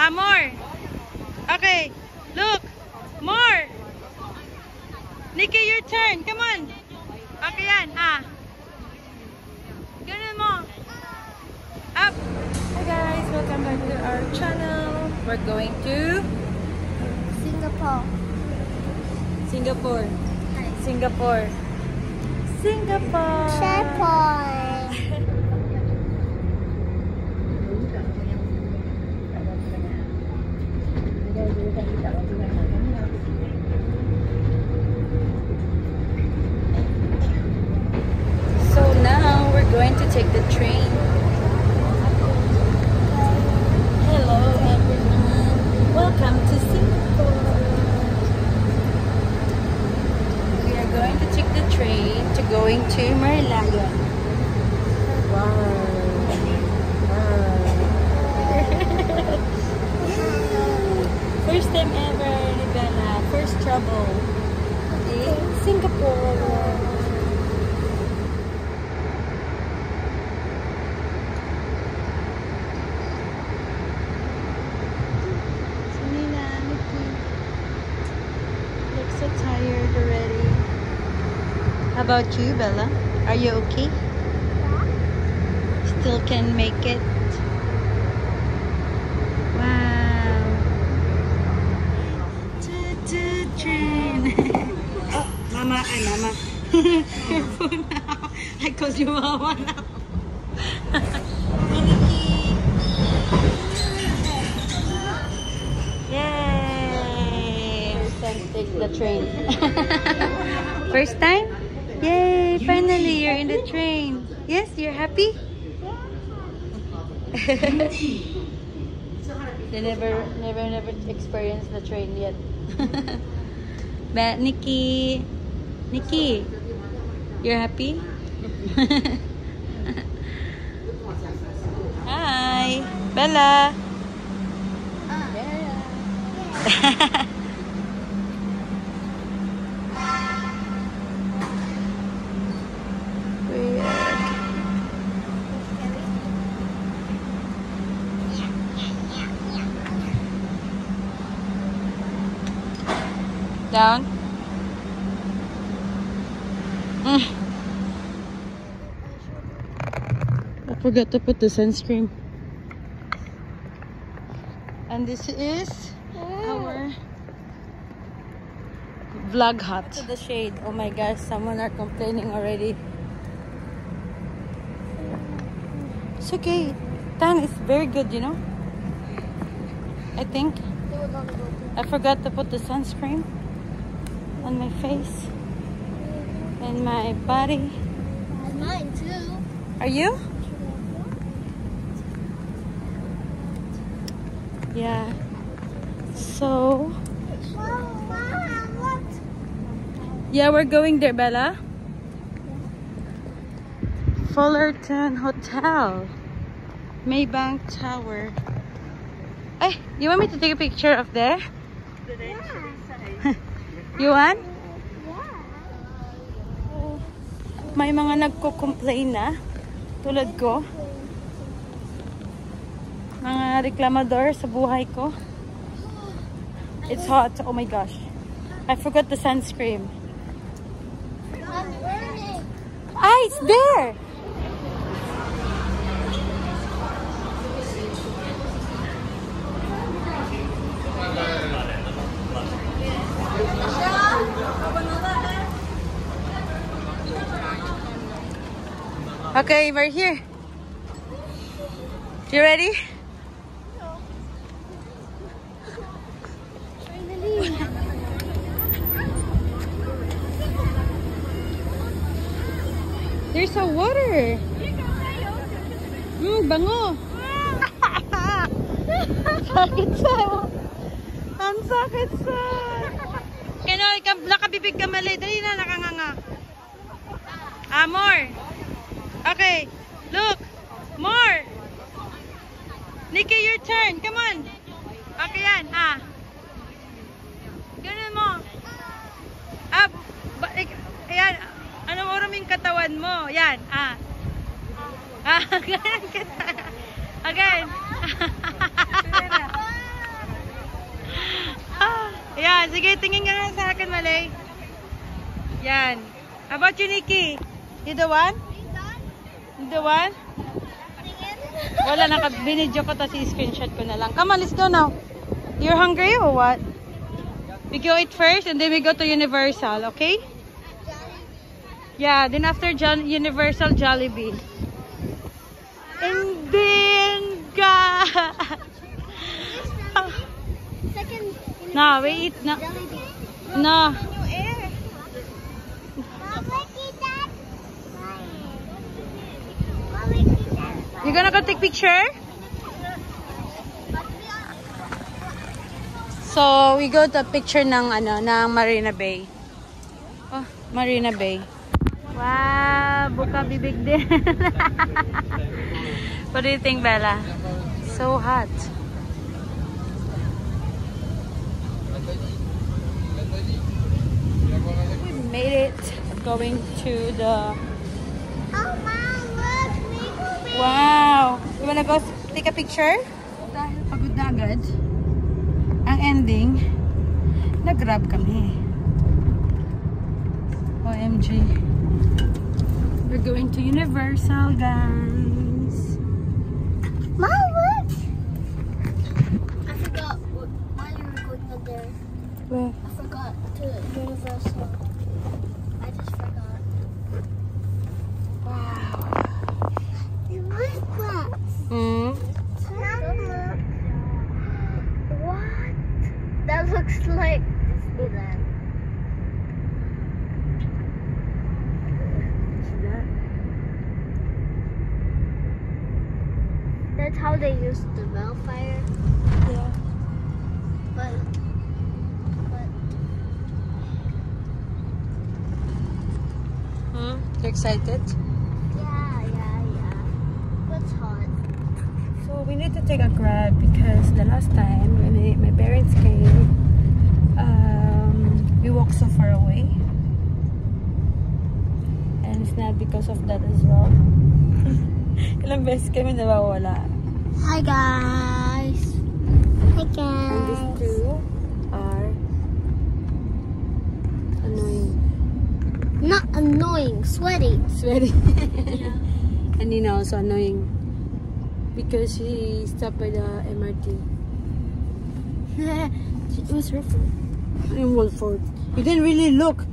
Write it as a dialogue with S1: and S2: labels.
S1: More. Okay. Look. More. Nikki, your turn. Come on. Okay yan. Ganun mo. Up. Hi guys. Welcome back to our channel. We're going to
S2: Singapore.
S1: Singapore. Singapore. Singapore.
S2: Singapore.
S1: So now we're going to take the train. Hello everyone. Welcome to Singapore. We are going to take the train to going to Merlion. Wow. First time ever, Nibella. First trouble in Singapore. Nina, Nikki, look so tired already. How about you, Bella? Are you okay? Still can make it. Wow. Train. Oh, Mama, Mama. Careful now. I called you Mama now. Yay! First time to take the train. First time? Yay! Finally, you're in the train. Yes, you're happy? They never experienced the train yet. But Nikki, you're happy? Hi, Bella. Down. I forgot to put the sunscreen. And this is our vlog hut. To the shade. Oh my gosh, someone are complaining already. It's okay. Tan is very good, you know. I think. I forgot to put the sunscreen on my face and my body.
S2: And mine too.
S1: Are you? Yeah. So yeah, we're going there, Bella. Fullerton Hotel, Maybank Tower. Hey, you want me to take a picture of there?
S2: Yeah.
S1: You want?
S2: Yeah.
S1: May mga nagko-complain na tulad ko. Mga reklamador sa buhay ko. It's hot. Oh my gosh. I forgot the sunscreen.
S2: I'm burning.
S1: Ah, it's there. Okay, we're here. You ready?
S2: Finally.
S1: There's a water. Bango. Sakit sa. Ang sakit sa. Kaya nakabibig ka mali. Dali na, nakanganga. More. Okay. Look. More. Nikki, your turn. Come on. Okay yan. Ganun mo. Up. Ayan. Anong oras yung katawan mo? Yan. Ganun ka. Again. Yan, sige, tingin nga sa akin, Malay. Yan. How about you, Nikki? You the one? You the one? Wala, binidyo ko, tapos i-screenshot ko na lang. Come on, let's go now. You're hungry or what? We go eat first and then we go to Universal, okay? Yeah, then after Universal, Jollibee. And then, no, we eat, no. No. You gonna go take picture? So, we go to picture ng Marina Bay. Oh, Marina Bay. Wow, buka bibig din. What do you think, Bella? So hot. We made it. Going to the...
S2: Oh, Mom, look! Maple.
S1: Wow! You wanna go take a picture? Dahil pagod na agad. Ang ending, nag-grab kami. OMG. We're going to Universal, guys.
S2: Mom, look! I forgot why you were going up there.
S1: Where?
S2: I forgot to Universal. I just forgot.
S1: Wow.
S2: What's that?
S1: Hmm?
S2: What? That looks like Disneyland. That's how they used the Bellfire.
S1: Yeah.
S2: But
S1: You excited?
S2: yeah. What's hot?
S1: So we need to take a Grab because the last time when my parents came, we walked so far away, and it's not because of that as well. Ilang beses kami nawawala.
S2: Hi guys. Hi guys.
S1: And these two are annoying.
S2: Not annoying, sweaty.
S1: Sweaty. And Nina also annoying because she stopped by the MRT. It was her fault. It was fault. You didn't really look.